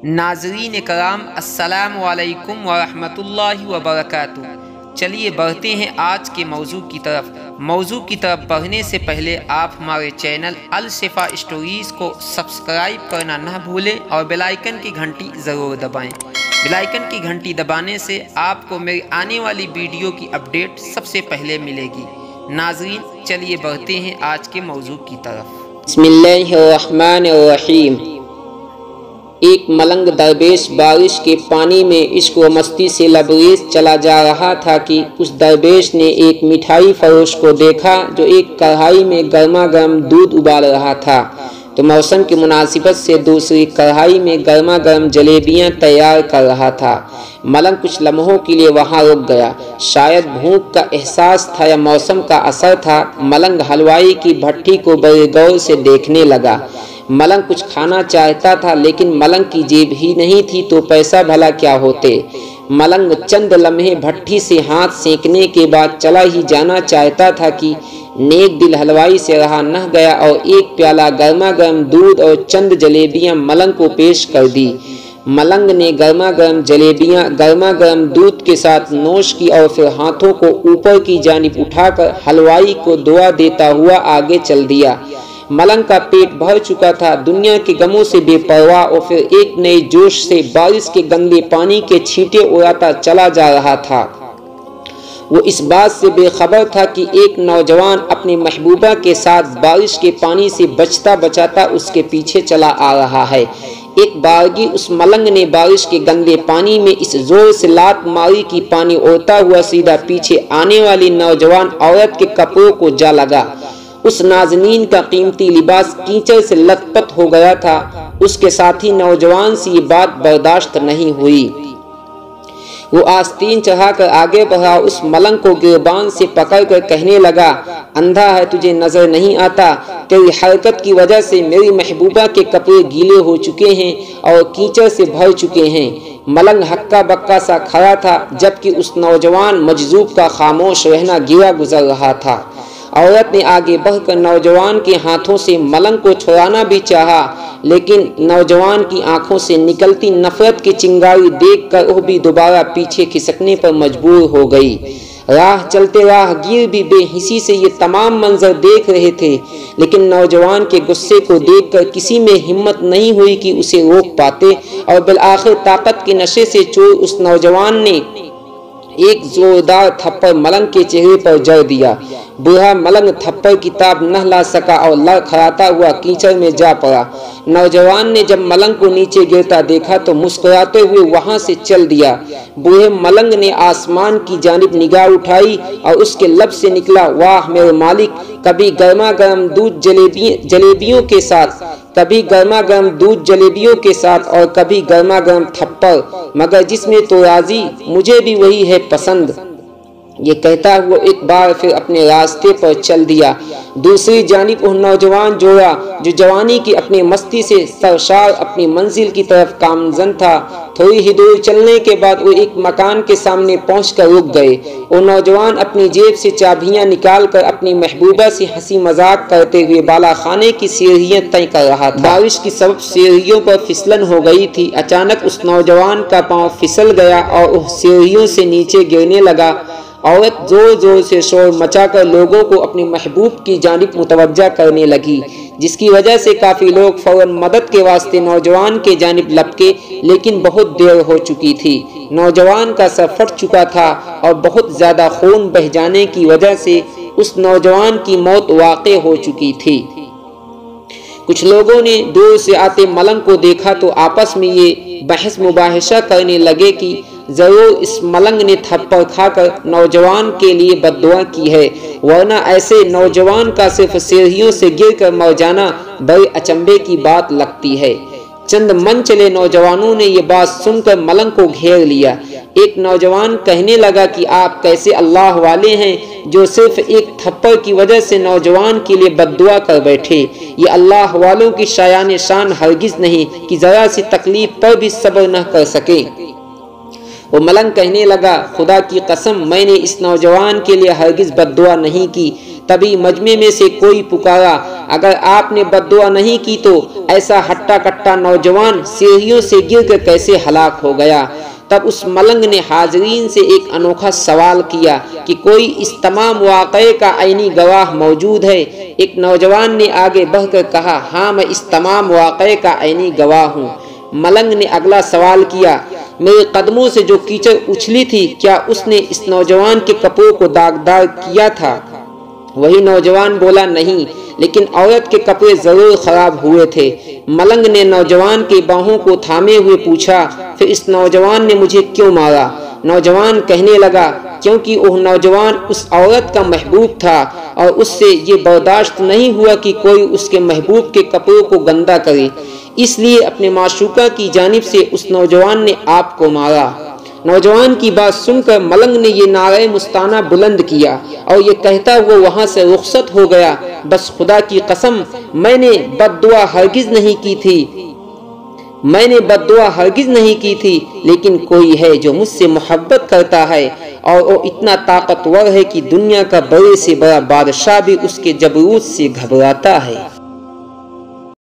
ناظرین کرام السلام علیکم ورحمۃ اللہ وبرکاتہ۔ چلیے بڑھتے ہیں آج کے موضوع کی طرف بڑھنے سے پہلے آپ ہمارے چینل الشفا اسٹوریز کو سبسکرائب کرنا نہ بھولیں اور بیل آئیکن کی گھنٹی ضرور دبائیں۔ بیل آئیکن کی گھنٹی دبانے سے آپ کو میری آنے والی ویڈیو کی اپڈیٹ سب سے پہلے ملے گی۔ ناظرین چلیے بڑھتے ہیں آج کے موضوع کی طرف۔ بسم اللہ الرحمن الرحیم۔ ایک ملنگ درویش بارش کے پانی میں عشق و مستی سے لبریز چلا جا رہا تھا کہ اس درویش نے ایک مٹھائی فروش کو دیکھا جو ایک کڑھائی میں گرما گرم دودھ ابال رہا تھا، تو موسم کی مناسبت سے دوسری کڑھائی میں گرما گرم جلیبیاں تیار کر رہا تھا۔ ملنگ کچھ لمحوں کے لیے وہاں رک گیا، شاید بھوک کا احساس تھا یا موسم کا اثر تھا۔ ملنگ حلوائی کی بھٹی کو بڑے غور سے دیکھنے لگا۔ ملنگ کچھ کھانا چاہتا تھا لیکن ملنگ کی جیب ہی نہیں تھی تو پیسہ بھلا کیا ہوتے۔ ملنگ چند لمحے بھٹی سے ہاتھ سینکنے کے بعد چلا ہی جانا چاہتا تھا کہ نیک دل حلوائی سے رہا نہ گیا اور ایک پیالہ گرما گرم دودھ اور چند جلیبیاں ملنگ کو پیش کر دی۔ ملنگ نے گرما گرم جلیبیاں گرما گرم دودھ کے ساتھ نوش کی اور پھر ہاتھوں کو اوپر کی جانب اٹھا کر حلوائی کو دعا دیتا ہوا آگے چل دیا۔ ملنگ کا پیٹ بھر چکا تھا، دنیا کے غموں سے بے پرواہ، اور پھر ایک نئے جوش سے بارش کے گندے پانی کے چھینٹے اڑاتا چلا جا رہا تھا۔ وہ اس بات سے بے خبر تھا کہ ایک نوجوان اپنی محبوبہ کے ساتھ بارش کے پانی سے بچتا بچاتا اس کے پیچھے چلا آ رہا ہے۔ ایک بارگی اس ملنگ نے بارش کے گندے پانی میں اس زور سے لات ماری کہ پانی اڑتا ہوا سیدھا پیچھے آنے والی نوجوان عورت کے کپڑوں کو جا لگا۔ اس نازنین کا قیمتی لباس کیچڑ سے لت پت ہو گیا تھا۔ اس کے ساتھی نوجوان سے یہ بات برداشت نہیں ہوئی۔ وہ آستین چڑھا کر آگے بڑھا، اس ملنگ کو گریبان سے پکڑ کر کہنے لگا، اندھا ہے تجھے نظر نہیں آتا؟ تیری حرکت کی وجہ سے میری محبوبہ کے کپڑے گیلے ہو چکے ہیں اور کیچڑ سے بھر چکے ہیں۔ ملنگ ہکا بکا سا کھڑا تھا جبکہ اس نوجوان مجذوب کا خاموش رہنا گرا گزر رہا تھا۔ عورت نے آگے بڑھ کر نوجوان کے ہاتھوں سے ملنگ کو چھڑانا بھی چاہا، لیکن نوجوان کی آنکھوں سے نکلتی نفرت کی چنگاری دیکھ کر وہ بھی دوبارہ پیچھے کھسکنے پر مجبور ہو گئی۔ راہ چلتے راہ گیر بھی بے حسی سے یہ تمام منظر دیکھ رہے تھے، لیکن نوجوان کے غصے کو دیکھ کر کسی میں ہمت نہیں ہوئی کہ اسے روک پاتے، اور بالآخر طاقت کے نشے سے چور اس نوجوان نے ایک زوردار تھپڑ ملنگ کے چہرے پر جڑ دیا۔ بوڑھا ملنگ تھپڑ کی تاب نہ لا سکا اور لڑکھڑاتا ہوا کیچڑ میں جا پڑا۔ نوجوان نے جب ملنگ کو نیچے گرتا دیکھا تو مسکراتے ہوئے وہاں سے چل دیا۔ بوڑھے ملنگ نے آسمان کی جانب نگاہ اٹھائی اور اس کے لب سے نکلا، واہ میرے مالک، کبھی گرما گرم دودھ جلیبیوں کے ساتھ، کبھی گرما گرم دودھ جلیبیوں کے ساتھ اور کبھی گرما گرم تھپڑ، مگر جس میں تو راضی، مجھے بھی وہی ہے پسند۔ یہ کہتا ہوا ایک بار پھر اپنے راستے پر چل دیا۔ دوسری جانب وہ نوجوان جوڑا جو جوانی کی اپنی مستی سے سرشار اپنی منزل کی طرف گامزن تھا، تھوڑی ہی دور چلنے کے بعد وہ ایک مکان کے سامنے پہنچ کر رک گئے۔ وہ نوجوان اپنی جیب سے چابیاں نکال کر اپنی محبوبہ سے ہنسی مذاق کرتے ہوئے بالا خانے کی سیڑھیاں طے کر رہا تھا۔ بارش کی سبب سیڑھیوں پر پھسلن ہو گئی تھی۔ اچانک اس نوجوان کا پاؤں پھسل گیا اور وہ سیڑھیوں سے نیچے گرنے لگا۔ عورت زور زور سے شور مچا کر لوگوں کو اپنی محبوب کی جانب متوجہ کرنے لگی، جس کی وجہ سے کافی لوگ فوراً مدد کے واسطے نوجوان کے جانب لپکے، لیکن بہت دیر ہو چکی تھی۔ نوجوان کا سر پھٹ چکا تھا اور بہت زیادہ خون بہہ جانے کی وجہ سے اس نوجوان کی موت واقع ہو چکی تھی۔ کچھ لوگوں نے دور سے آتے ملنگ کو دیکھا تو آپس میں یہ بحث مباحثہ کرنے لگے کہ ضرور اس ملنگ نے تھپڑ کھا کر نوجوان کے لیے بد دعا کی ہے، ورنہ ایسے نوجوان کا صرف سیڑھیوں سے گر کر مر جانا بڑے اچنبھے کی بات لگتی ہے۔ چند من چلے نوجوانوں نے یہ بات سن کر ملنگ کو گھیر لیا۔ ایک نوجوان کہنے لگا کہ آپ کیسے اللہ والے ہیں جو صرف ایک تھپڑ کی وجہ سے نوجوان کے لیے بد دعا کر بیٹھے۔ یہ اللہ والوں کی شایان شان ہرگز نہیں کہ ذرا سی تکلیف پر بھی صبر نہ کر سکے۔ وہ ملنگ کہنے لگا، خدا کی قسم میں نے اس نوجوان کے لیے ہرگز بد دعا نہیں کی۔ تبھی مجمع میں سے کوئی پکارا، اگر آپ نے بد دعا نہیں کی تو ایسا ہٹا کٹا نوجوان سیڑھیوں سے گر کر کیسے ہلاک ہو گیا؟ تب اس ملنگ نے حاضرین سے ایک انوکھا سوال کیا کہ کوئی اس تمام واقعے کا عینی گواہ موجود ہے؟ ایک نوجوان نے آگے بڑھ کر کہا، ہاں میں اس تمام واقعے کا عینی گواہ ہوں۔ ملنگ نے اگلا سوال کیا، میرے قدموں سے جو کیچڑ اچھلی تھی کیا اس نے اس نوجوان کے کپڑوں کو داغدار کیا تھا؟ وہی نوجوان بولا، نہیں، لیکن عورت کے کپڑے ضرور خراب ہوئے تھے۔ ملنگ نے نوجوان کے باہوں کو تھامے ہوئے پوچھا، پھر اس نوجوان نے مجھے کیوں مارا؟ نوجوان کہنے لگا، کیونکہ وہ نوجوان اس عورت کا محبوب تھا اور اس سے یہ برداشت نہیں ہوا کہ کوئی اس کے محبوب کے کپڑوں کو گندا کرے، اس لیے اپنے معشوقہ کی جانب سے اس نوجوان نے آپ کو مارا۔ نوجوان کی بات سن کر ملنگ نے یہ نعرہ مستانہ بلند کیا اور یہ کہتا ہوا وہاں سے رخصت ہو گیا، بس خدا کی قسم میں نے بد دعا ہرگز نہیں کی تھی، لیکن کوئی ہے جو مجھ سے محبت کرتا ہے اور وہ اتنا طاقتور ہے کہ دنیا کا بڑے سے بڑا بادشاہ بھی اس کے جبروت سے گھبراتا ہے۔